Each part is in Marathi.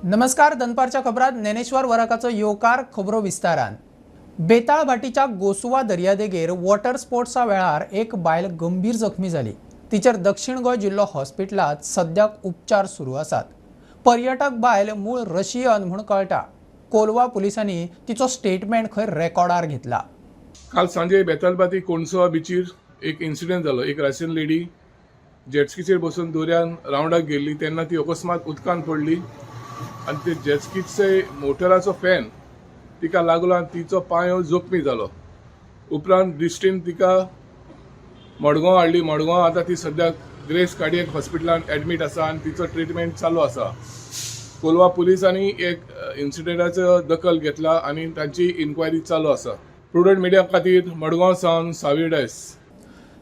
नमस्कार. दनपारच्या खबरात ज्ञानेश्वर वराकाचो येवकार खबरो विस्तारान. बेताळ भाटीच्या गोसुवा दर्यादेगेर वॉटर स्पोर्ट्सा वेळार एक बायल गंभीर जखमी जाली. तिचेर दक्षिण गोंय जिल्लो हॉस्पिटलात सद्याक उपचार सुरू आसात. पर्यटक बायल मूळ रशियन म्हूण कळटा. कोलवा पुलिसांनी तिचो स्टेटमेंट खंय रेकॉर्डार घेतला. काल सांजे बेतालबाती कोणसोवा बीचीर एक इन्सिडेंट जालो. एक रशियन लेडी जेटस्कीचेर बसून दोऱ्यान रावंडाक गेल्ली तेन्ना ती अकस्मात उदकांत पडली आनी ते जेटस्कीचे मोटराचो फॅन तिका लागलो आनी तिचो पांय जखमी जालो. उपरांत दिश्टीन तिका मडगांव हाडली. मडगांव आतां ती सद्याक ग्रेस कार्डियक हॉस्पिटलांत एडमीट आसा आनी तिचो ट्रिटमेंट चालू आसा. कोलवा पुलिसांनी एक इन्सिडेंटाचो दखल घेतला आनी तांची इन्क्वायरी चालू आसा. प्रुडंट मिडिया खातीर मडगांव सावन साविडायस.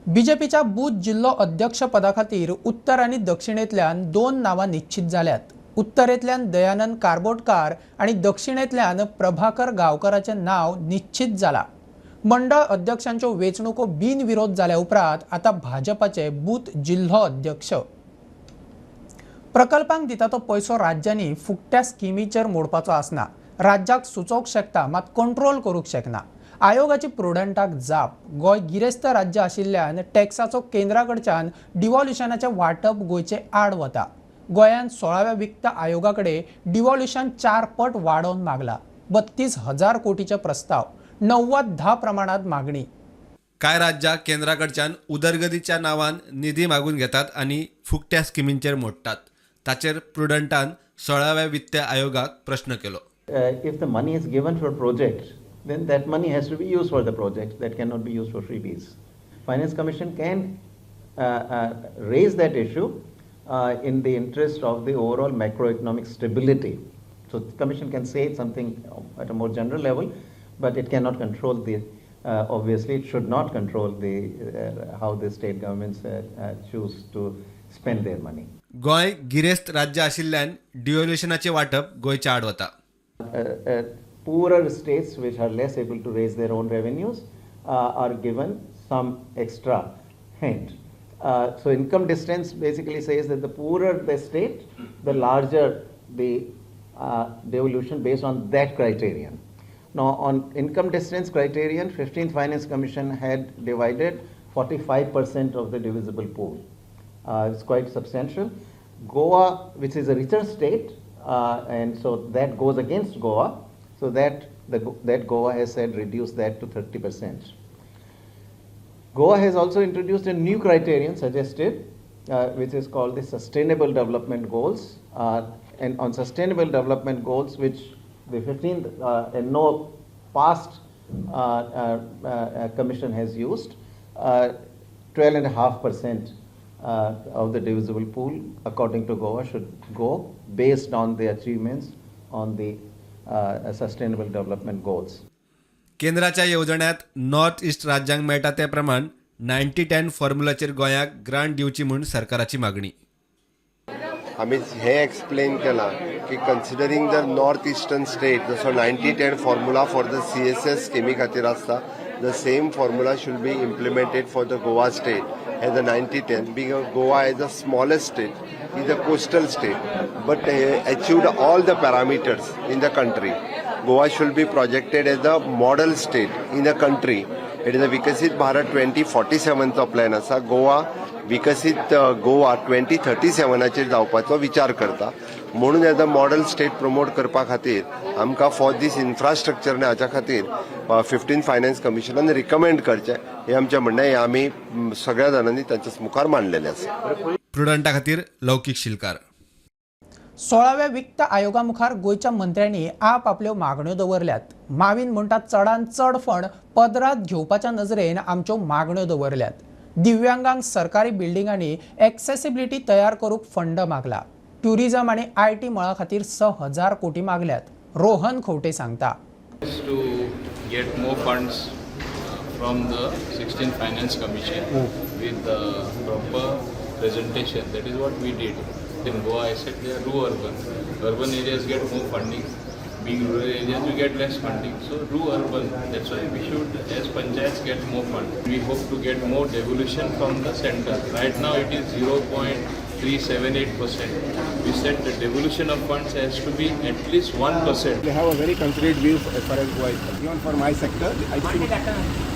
बीजेपीच्या बूथ जिल्लो अध्यक्ष पदा खातीर उत्तर आनी दक्षिणेंतल्यान 2 नांवां निश्चित जाल्यात. उत्तरेंतल्यान दयानंद कारबोटकार आनी दक्षिणेंतल्यान प्रभाकर गांवकराचें नांव निश्चित जालां. मंडळ अध्यक्षांच्यो वेंचणुको बिनविरोध जाल्या उपरांत आतां भाजपाचे बूथ जिल्हो अध्यक्ष. प्रकल्पांक दिता तो पयसो राज्यांनी फुकट्या स्किमीचेर मोडपाचो आसना. राज्याक सुचोवंक शकता मात कंट्रोल करूंक शकना. आयोगाची प्रुडंटाक जाप. गोंय गिरेस्त राज्य आशिल्ल्यान टॅक्साचो केंद्रा कडच्यान डिव्हॉल्युशनाचें वांटप गोंयचे आड वता. गोंयांत 16व्या वित्त आयोगा कडेन डिव्हॉल्युशन 4 पट वाडोवन मागला. 32,000 कोटीचे प्रस्ताव. 90-10 प्रमाणात मागणी. कांय राज्यां केंद्राकडच्यान उदरगतीच्या नांवान निधी मागून घेतात आनी फुकट्या स्किमींचेर मोडटात. ताचेर प्रुडंटान 16व्या वित्त आयोगाक प्रश्न केलो. If the money is given for projects, then that money has to be used for the projects. That cannot be used for freebies. Finance Commission can raise that issue in the interest of the overall macroeconomic stability. So the Commission can say something at a more general level, but it cannot control the. Obviously, it should not control the how the state governments choose to spend their money. Goa गिरेस्त राज्य आशिल्ल्यान डिव्हॉल्युशनाचें वांटप गोंयच्या आड वता. Poorer states which are less able to raise their own revenues are given some extra hint. So income distance basically says that the poorer the state, the larger the devolution based on that criterion. Now on income distance criterion, 15th Finance Commission had divided 45% of the divisible pool. It's quite substantial. Goa, which is a richer state, and so that goes against Goa. So that Goa has said reduce that to 30%. Goa has also introduced a new criterion suggested, which is called the Sustainable Development Goals. And on Sustainable Development Goals, which the 15th and no past commission has used, 12.5% of the divisible pool, according to Goa, should go based on the achievements on the Sustainable Development Goals. केंद्राच्या येवजण्यात नॉर्थ ईस्ट राज्यांक मेळटा ते प्रमाण 90-10 फॉर्म्युलाचेर गोंयाक ग्रांट दिवची म्हूण सरकाराची मागणी. आम्ही हे एक्सप्लेन केला की considering the north eastern state जसो 90-10 फॉर्म्युला फॉर द CSS स्किमी खातीर आसता, the same formula should be implemented for the Goa state as a 90-10, because Goa is the smallest state, is a coastal state, but achieved all the parameters in the country. Goa should be projected as a model state in the country. It is a Vikasit Bharat 2047 चा प्लॅन आसा. गोवा विकसीत गोवा 2037 जावपाचो विचार करता. म्हणून as a model state promote करपा खातीर आमकां फॉर दीस इन्फ्रास्ट्रक्चर हाच्या खातीर 15 फायनान्स कमिशनान रिकमेंड करचें हें आमचें म्हणणें. हें आमी सगळ्या जाणांनी तांच्या मुखार मांडलेलें आसा. प्रुडंटा खातीर लौकीक शिलकार. 16व्या वित्त आयोगा मुखार गोंयच्या मंत्र्यांनी आपल्यो मागण्यो दवरल्यात. माविन म्हणटा चडांत चड फंड पदरात घेवपाच्या नजरेन आमच्यो मागण्यो दवरल्यात. दिव्यांगांक सरकारी बिल्डिंगांनी एक्सेसिबिलिटी तयार करूंक फंड मागला. ट्युरिझम आनी IT मळा खातीर 6,000 कोटी मागल्यात. रोहन खंवटे सांगता. To get more funds from the 16th Finance Commission with the proper presentation. That is what we did. In Goa, I said they are rural-urban. Urban areas get more funding. Big rural areas, we get less funding. So rural-urban. That's why we should, as panchayats, get more funds. We hope to get more devolution from the center. Right now, it is 0.8 378%. We said the devolution of funds has to be at least 1%. They have a very considerate view as far as Goa is concerned. Even for my sector, I think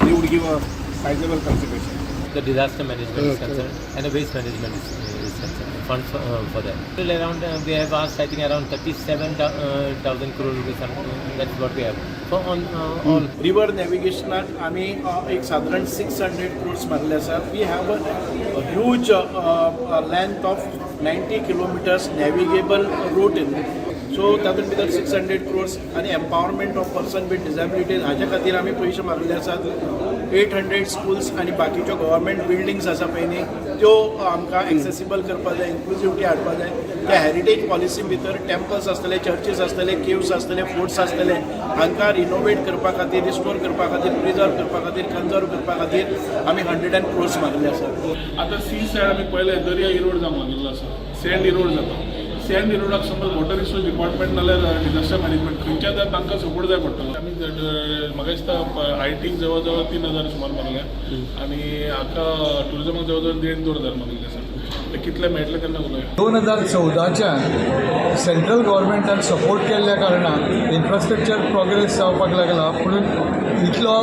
they would give a sizable consideration. The disaster management is concerned and the waste management is concerned. Funds for that. Still around, we have asked, I think around 37,000 crore rupees. That's what we have. So on all. River नॅव्हिगेशनाक आमी एक साधारण 600 crores मारले आसा. We have a huge length of 90 kilometers navigable route in. So तातूंत भितर 600 crores आनी empowerment of person with disabilities हाच्या खातीर आमी पयशे मारले आसात. 800 स्कूल्स आनी बाकीच्यो गव्हर्मेंट बिल्डिंग्स आसा पळय न्ही त्यो आमकां एक्सेसिबल करपा जाय, इन्क्लुसिविटी हाडपा जाय. त्या हेरिटेज पॉलिसी भितर टेम्पल्स आसतले, चर्चीस आसतले, केव्स आसतले, फोर्ट्स आसतले, हांकां रिनोवेट करपा खातीर, रिस्टोर करपा खातीर, प्रिजर्व करपा खातीर, कन्जर्व करपा खातीर आमी 100 crores मारले आसात. आता सी सायड आमी पळयले दर्या इरोड जावंक लागलेलो आसा, सँड इरोड जाता. सँड इरोडाक समज वॉटर रिसोर्स डिपार्टमेंट नाल्यार डिजास्टर मॅनेजमेंट खंयच्या तर तांकां सपोर्ट जाय पडटलो. आमी म्हाका दिसता ITक जवळ जवळ 3,000 सुमार मारले आनी हाका टुरिजमाक जवळ जवळ 1,500 मारले आसा. ते कितले मेळटले तेन्ना उलय. 2014 सेंट्रल गव्हर्मेंटान सपोर्ट केल्ल्या कारणान इन्फ्रास्ट्रक्चर प्रोग्रेस जावपाक लागला, पूण इतलो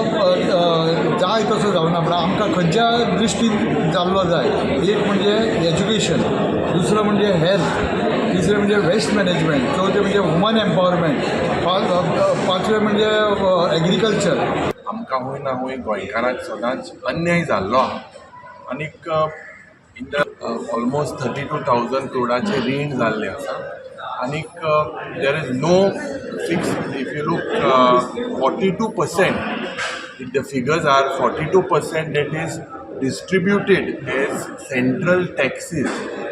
जाय तसो जावना. पूण आमकां खंयच्या दृश्टीन जाल्लो जाय. एक म्हणजे एज्युकेशन, दुसरो म्हणजे हेल्थ, तिसरें म्हणजे वेस्ट मॅनेजमेंट, चवथें म्हणजे वुमन एम्पावरमेंट, पांचवें म्हणजे एग्रीकल्चर. आमकां हूंय ना हूंय गोंयकारांक सदांच अन्याय जाल्लो आहा. आनीक इन द ऑलमोस्ट 32,000 crore रीण जाल्लें आसा. आनीक there is no fix. If you look 42%, if the figures are 42% that is distributed as central taxes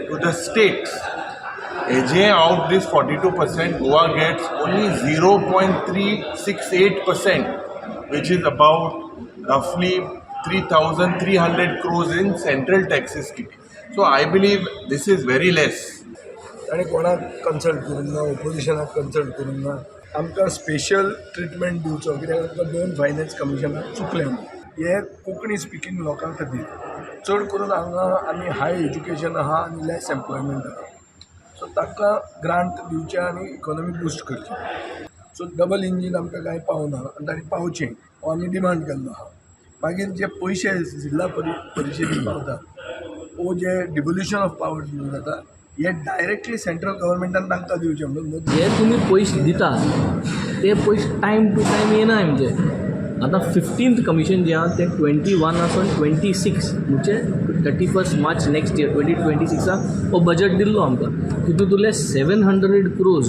to the states. Out this 42%, Goa gets only 0.368%, which is about roughly 3,300 crores in central taxes. So I believe this is very less. आनी कोणाक कन्सल्ट करूंक ना, ओपोजिशनाक कन्सल्ट करूंक ना. आमकां स्पेशल ट्रिटमेंट दिवचो, कित्याक आमकां 2 फायनान्स कमिशनाक चुकले. हे कोंकणी स्पिकींग लोकां खातीर चड करून हांगा आनी हाय एज्युकेशन आहा आनी लेस एम्प्लॉयमेंट आहा. सो ताका ग्रांट दिवचे आनी इकॉनॉमी बूस्ट करची. सो डबल इंजीन आमकां कांय पावना आनी ताणी पावचें हो आमी डिमांड केल्लो आहा. मागीर जे पयशे जिल्ला परिशदेक पावता, वो जे डिवोल्युशन ऑफ पावर्स म्हणून जाता, हे डायरेक्टली सेंट्रल गव्हर्मेंटान तांकां दिवचे. म्हणून जे तुमी पयशे दिता ते पयशे टायम टू टायम येना. म्हणजे आतां 15th कमिशन जे आहा तें 21 आसून 26 म्हणजे 31 मार्च नेक्स्ट इयर 2026 हो बजट दिल्लो आमकां. तितूंतले 700 crores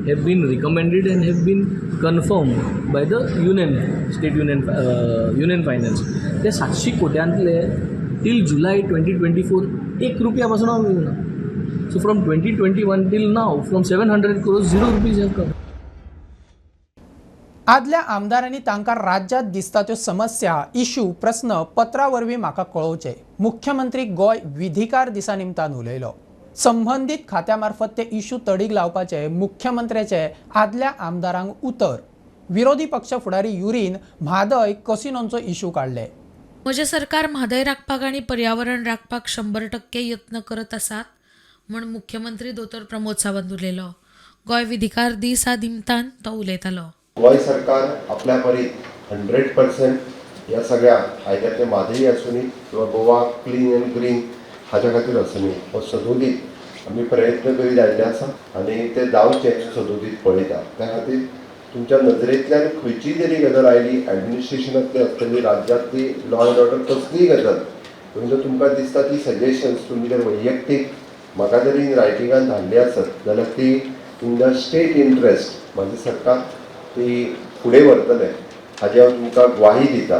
have been recommended and have been confirmed by the union, state union finance. ते 700 कोट्यांतले till July 2024 1 रुपया पासून हांव येवना. So from 2021 till now, from 700 crores, 0 rupees have come. आदल्या आमदारांनी तांकां राज्यात दिसता त्यो समस्या, इश्यू, प्रश्न पत्रा वरवीं म्हाका कळोवचे. मुख्यमंत्री गोय विधिकार दिसा निमतान उलयलो. संबंधीत खात्या मार्फत ते इश्यू तडीक लावपाचे मुख्यमंत्र्याचे आदल्या आमदारांक उतर. विरोधी पक्ष फुडारी युरीन म्हादय कसिनोंचो इश्यू काडले. म्हजें सरकार म्हादय राखपाक आनी पर्यावरण राखपाक 100% यत्न करत आसात म्हूण मुख्यमंत्री दोतोर प्रमोद सावंत उलयलो. गोय विधिकार दिसा निमतान तो उलयतालो. गोंय सरकार आपल्या परीन 100% ह्या सगळ्या कायद्यातले मादई आसूनी किंवा गोवा क्लीन एंड ग्रीन हाच्या खातीर आसूनी हो सदोदीत आमी प्रयत्न करीत आयिल्ले आसा आनी ते जावचे सदोदीत पळयता. त्या खातीर तुमच्या नजरेंतल्यान खंयची तरी गजाल आयली, एडमिनिस्ट्रेशनांतली आसतली, राज्यांतली लॉ एंड ऑर्डर कसलीय गजाल, म्हणजे तुमकां दिसता ती सजेशन्स तुमी जर वैयक्तीक म्हाका जरी रायटिंगान धाडली आसत जाल्यार ती इन द स्टेट इंट्रस्ट म्हाजें सरकार ती फुडें व्हरतलें हाजी हांव तुमकां ग्वाही दिता.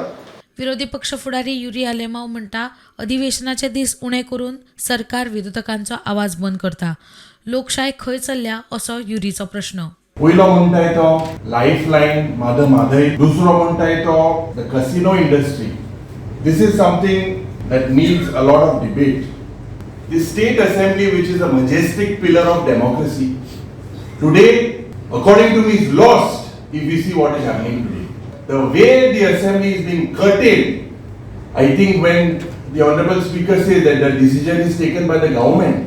विरोधी पक्ष फुडारी युरी आलेमाव म्हणटा अधिवेशनाचे दीस उणे करून सरकार विरोधकांचो आवाज बंद करता. लोकशाय खंय चल्ल्या असो युरीचो प्रश्न. पयलो म्हणटाय तो लायफ लायन म्हादय, दुसरो म्हणटाय तो the casino industry. This is something that needs a lot of debate. The state assembly, which is a majestic pillar of democracy, today, according to me, is lost if we see what is happening today. The way the assembly is being curtailed, I think when the honorable speaker says that the decision is taken by the government,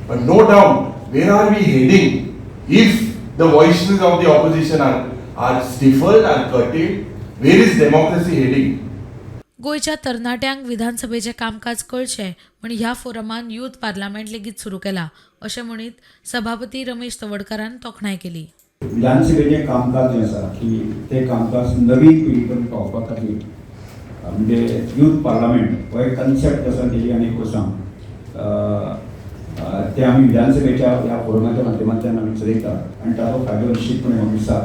But no doubt, where are we heading if the voices of the opposition are stifled, are curtailed? Where is democracy heading? गोयच्या तरणाट्यांक विधानसभेचे कामकाज कळचें म्हण ह्या फोरमान यूथ पार्लमेंट लेगीत सुरू केला अशें म्हणीत सभापती रमेश तवडकरान तोखणाय केली. विधानसभेचें कामकाज जें आसा की तें कामकाज नवी पिढी पर्यंत पावपा खातीर म्हणजे यूथ पार्लमेंट हो एक कन्सेप्ट आसा तेजी आनीक वर्सां ते आमी विधानसभेच्या ह्या फोरमाच्या माध्यमांतल्यान आमी चलयतात आनी ताचो फायदो निश्चितपणे म्हाका दिसता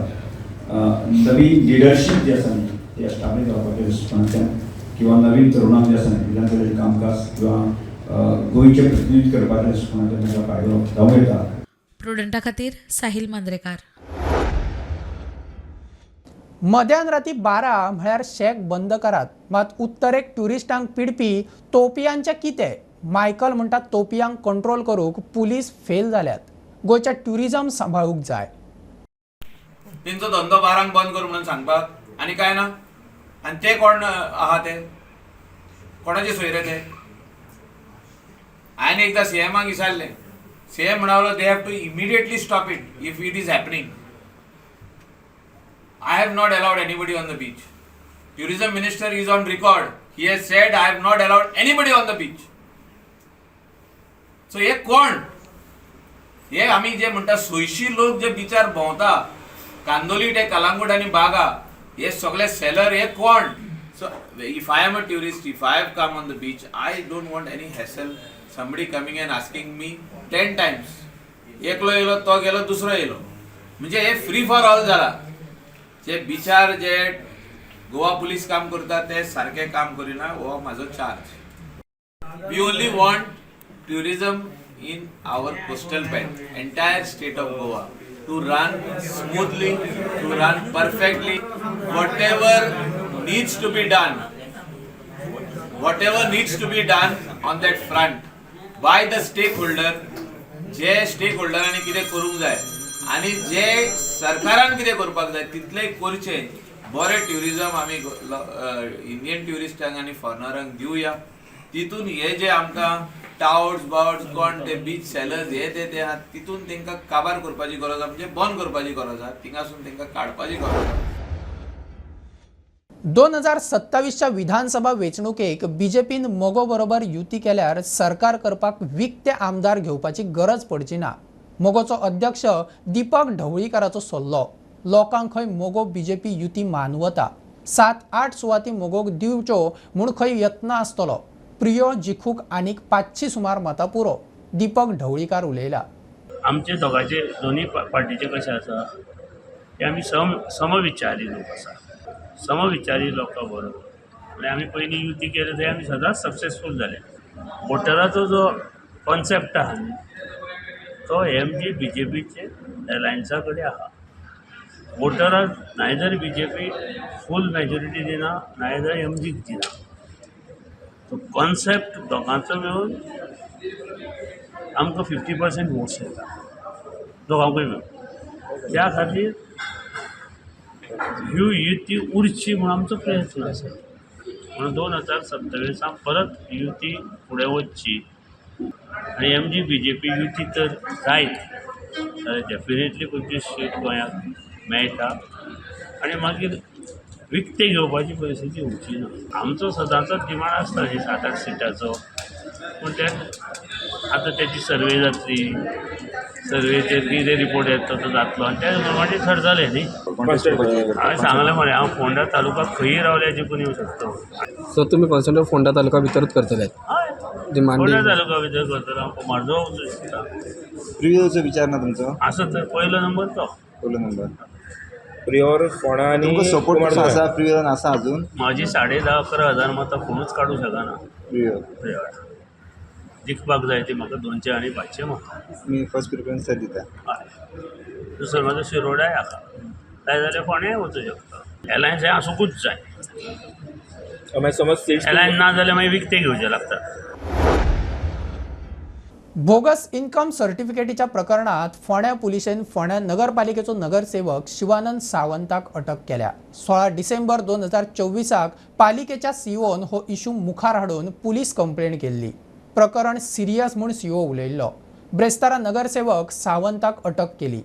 नवी लिडरशीप जी आसा ती एस्टाब्लीश जावपाच्या दृश्टिकोनांतल्यान किंवा नवीन तरुणांक जे आसा विधानसभेचें कामकाज किंवा गोंयचें प्रतिनिधीत्व करपाच्या दृश्टिकोनांतल्यान ताका फायदो जावं येता. प्रुडंटा खातीर साहिल मांद्रेकार. मध्यान राती 12 म्हळ्यार शेक बंद करात, मात उत्तरेक ट्युरिस्टांक पिडपी तोपयांचे कितें? मायकल म्हणटा तोपयांक कंट्रोल करूंक पुलीस फेल जाल्यात. गोंयच्या ट्युरिजम सांबाळूंक जाय. तेंचो धंदो 12 बंद कर म्हणून सांगपाक आनी काय ना. आनी ते कोण आहा ते कोणाचे सोयरे ते? हांवें एकदां सीएमाक विचारलें. सीएम म्हणालो they have to immediately stop it if it is happening. I have not allowed anybody on the beach. Tourism minister is on record. He has said I have not allowed anybody on the beach. So हे कोण? हे आमी जे म्हणटा 600 लोक जे बिचार भोंवता कांदोली ते कलांगूट आनी बागा हे सगळे सेलर हे कोण? So if I am a tourist, if I have come on the beach, I don't want any hassle. Somebody coming and asking me 10 times. एकलो येलो तो गेलो दुसरो येलो म्हणजे हे फ्री फॉर ऑल जाला. जे बिचार जे गोवा पुलीस काम करता ते सारखे काम करिना हो माझो charge. We only want tourism in our coastal belt entire state of Goa to run smoothly, to run perfectly. whatever needs to be done on that front by the stakeholder. जे स्टेकहोल्डरांनी कितें करूंक जाय आनी जे सरकारान कितें करपाक जाय तितले करचे. बरे ट्युरिजम आमी इंडियन ट्युरिस्टांक आनी फॉरेनरांक दिवया. तितून हे जे आमकां टाउट्स बाउट्स कोण ते बीच सेलर्स हे ते आहात तितून तांकां काबार करपाची गरज आहा म्हणजे बंद करपाची गरज आहा. थिंगासून तांकां काडपाची गरज आहा. 2027च्या विधानसभा वेंचणुकेक बीजेपीन मोगो बरोबर युती केल्यार सरकार करपाक विकते आमदार घेवपाची गरज पडची ना. मोगोचो अध्यक्ष दीपक ढवळीकाराचो सल्लो. लोकांक खंय मोगो बीजेपी युती मानवता. 7-8 सुवाती मोगोक दिवच्यो म्हूण खंय यत्न आसतलो. प्रियो जिखूक आनीक 500 सुमार मतां पुरो. दीपक ढवळीकार उलयला. आमचे दोगांचे दोनी पार्टीचे कशें आसा की आमी समविचारी लोक आसा. समविचारी लोकां बरोबर आनी आमी पयलीं युती केली थंय आमी सदांच सक्सेसफूल जाले. वोटराचो जो कॉन्सेप्ट आहा तो एमजी बीजेपीचे एलायन्सा कडेन आहा. वोटराक नायदर बीजेपी फूल मेजॉरिटी दिना नायदर एमजीक दिना. तो कॉन्सेप्ट दोगांचो मेळून आमकां 50% वोट्स येता दोगांकूय मेळून. त्या खातीर ह्यो युती उरची म्हणून आमचो प्रयत्न आसा. म्हणून 2027 परत युती फुडें वचची आनी एमजी बीजेपी युती तर जायत जाल्यार डेफिनेटली 25 सीट गोंयांक मेळटा आनी मागीर विकते घेवपाची परिस्थिती उरची ना. आमचो सदांचोच डिमांड आसता न्ही 7-8 सिटाचो. पूण ते आतां तेची सर्वे जातली. सर्वेचेर कितें रिपोर्ट येता तो जातलो आनी त्या प्रमाणे ठरतलें न्ही. हांवें सांगलें मरे हांव फोंडा तालुकाक खंयी रावल्यार जिखून येवं शकता. सो तुमी कॉन्सन्ट्रेट फोंडा तालुका भितरूच करतले? फोंडा तालुका भितर करतलो. हांव म्हाजो वचूं शकता. प्रियोचो विचार ना तुमचो? आसा तर पयलो नंबर तो. पयलो नंबर प्रियोर फोंडा आनी सपोर्ट आसा. प्रियोन आसा अजून म्हाजी 10,000-11 हजार मतां कोणूच काडूं शकना. प्रियोर जिखपाक जाय ती म्हाका 200 आनी 500 मतां. मी फर्स्ट प्रिफरन्स दिता. हय. दुसरो म्हाजो शिरोडाय आसा. जाय जाल्यार फोंड्याय वचूं शकता. एलायन्स हें आसूंकूच जाय. एलायन्स ना जाल्यार मागीर विकते घेवचे लागता. बोगस इन्कम सर्टिफिकेटीच्या प्रकरणात फोंड्या पुलिसेन फोंड्या नगरपालिकेचो नगरसेवक शिवानंद सावंताक अटक केल्या. 16 डिसेंबर 2024 पालिकेच्या सीओन हो इशू मुखार हाडून पुलीस कंप्लेंट केल्ली. प्रकरण सिरियस म्हूण सीओ उलयल्लो. ब्रेस्तारा नगरसेवक सावंताक अटक केली.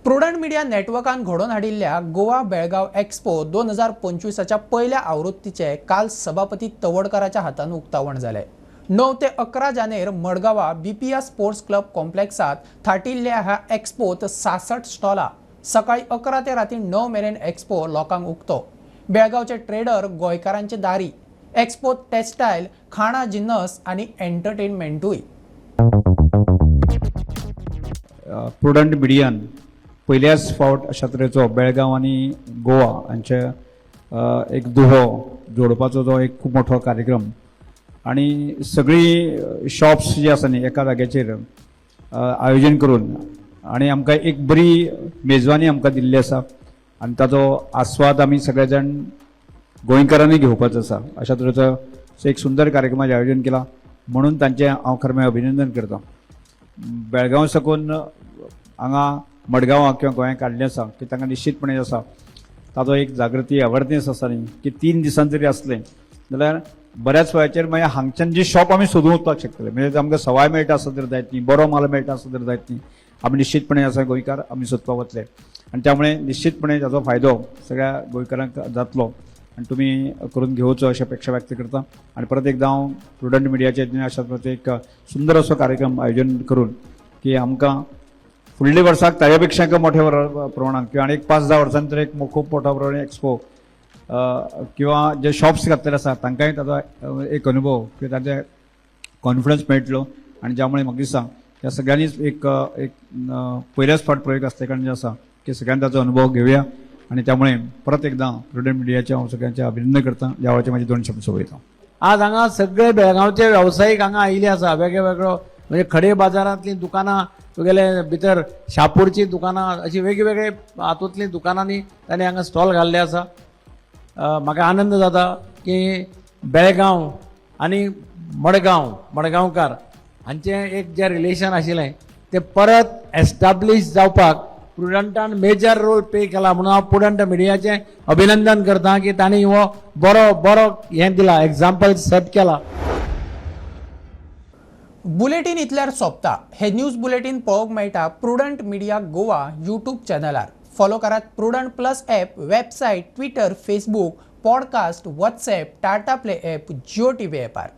प्रुडंट मिडिया नेटवर्कान घडोवन हाडिल्ल्या गोवा बेळगांव एक्सपो 2025च्या पहिल्या आवृत्तीचे काल सभापती तवडकराच्या हातान उक्तावण जाले. 9 ते 11 जानेर मडगांवा बीपीआर स्पोर्ट्स क्लब कॉम्प्लेक्सात थाटिल्ल्या ह्या एक्सपोत 66 स्टॉलां सकाळी 11 ते राती 9 मेरेन एक्सपो लोकांक उक्तो. बेळगांवचे ट्रेडर गोंयकारांचे दारी. एक्सपोत टेक्सटायल, खाणा जिन्नस आनी एंटरटेनमेंटूय. प्रुडंट मिडियान पहिल्याच फावट अशा तरेचो बेळगांव आनी गोवा हांचे एक दुहो जोडपाचो जो एक खूब मोठो कार्यक्रम आनी सगळी शॉप्स जी आसा न्ही एका जाग्याचेर आयोजन करून आनी आमकां एक बरी मेजवानी आमकां दिल्ली आसा आनी ताचो आस्वाद आमी सगळे जाण गोंयकारांनी घेवपाचो आसा. अशा तरेचो एक सुंदर कार्यक्रमाचें आयोजन केलां म्हणून तांचें हांव खरें अभिनंदन करतां. बेळगांव साकून हांगा मडगांवां किंवा गोंयांत काडलें आसा की तांकां निश्चितपणे आसा ताचो एक जागृती अवेरनेस आसा न्ही की 3 दिसान जरी आसलें जाल्यार बऱ्याच वेळाचेर मागीर हांगच्यान जी शॉप आमी सोदून वचपाक शकतले. म्हणजे आमकां सवाय मेळटा आसत तर जायत न्ही, बरो माल मेळटा आसत तर जायत न्ही. आमी निश्चितपणे आसा गोंयकार आमी सोदपाक वतले आनी त्यामुळे निश्चितपणे ताचो फायदो सगळ्या गोंयकारांक जातलो आनी तुमी करून घेवचो अशी अपेक्षा व्यक्त करता. आनी परत एकदां हांव प्रुडंट मिडियाचे अशा तरेचो एक सुंदर असो कार्यक्रम आयोजन करून की आमकां फुडल्या वर्साक ताचे पेक्षा मोठ्या प्रमाणात किंवा आनी 5-10 वर्सां तर एक खूब मोठ्या प्रमाणात एक्सपो किंवा जे शॉप्स घातलेले आसा तांकांय ताचो एक अनुभव किंवा ताचे कॉन्फिडन्स मेळटलो आनी ज्यामुळे म्हाका दिसता ह्या सगळ्यांनीच एक पयल्याच फावट प्रयोग आसले कारण जे आसा की सगळ्यांनी ताचो अनुभव घेवया आनी त्यामुळे परत एकदां प्रुडंट मिडियाचे हांव सगळ्यांचें अभिनंदन करता. ह्या वेळाचे म्हाजे 2 शब्द सोयता. आज हांगा सगळे बेळगांवचे व्यावसायीक हांगा आयिल्ले आसा वेगवेगळो म्हणजे खडे बाजारांतलीं दुकानां तुगेले भितर शापूरची दुकानां अशी वेगवेगळे हातूंतलीं दुकानांनी तांणी हांगा स्टॉल घाल्ले आसा. म्हाका आनंद जाता की बेळगांव आनी मडगांवकार हांचें एक जें रिलेशन आशिल्लें तें परत एस्टाब्लीश जावपाक प्रुडंटान मेजर रोल पे केला म्हणून हांव प्रुडंट मिडियाचें अभिनंदन करता की तांणी हो बरो हें दिला एग्जाम्पल सेट केला. बुलेटिन इतल्यार सोंपता. हे न्यूज बुलेटिन पळोवंक मेळटा प्रुडंट मिडिया गोवा यूट्यूब चॅनलार. फॉलो करात Prudent plus app, website, Twitter, Facebook, podcast, WhatsApp, Tata play app, Jio TV ॲपार.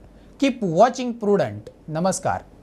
Keep watching Prudent. नमस्कार.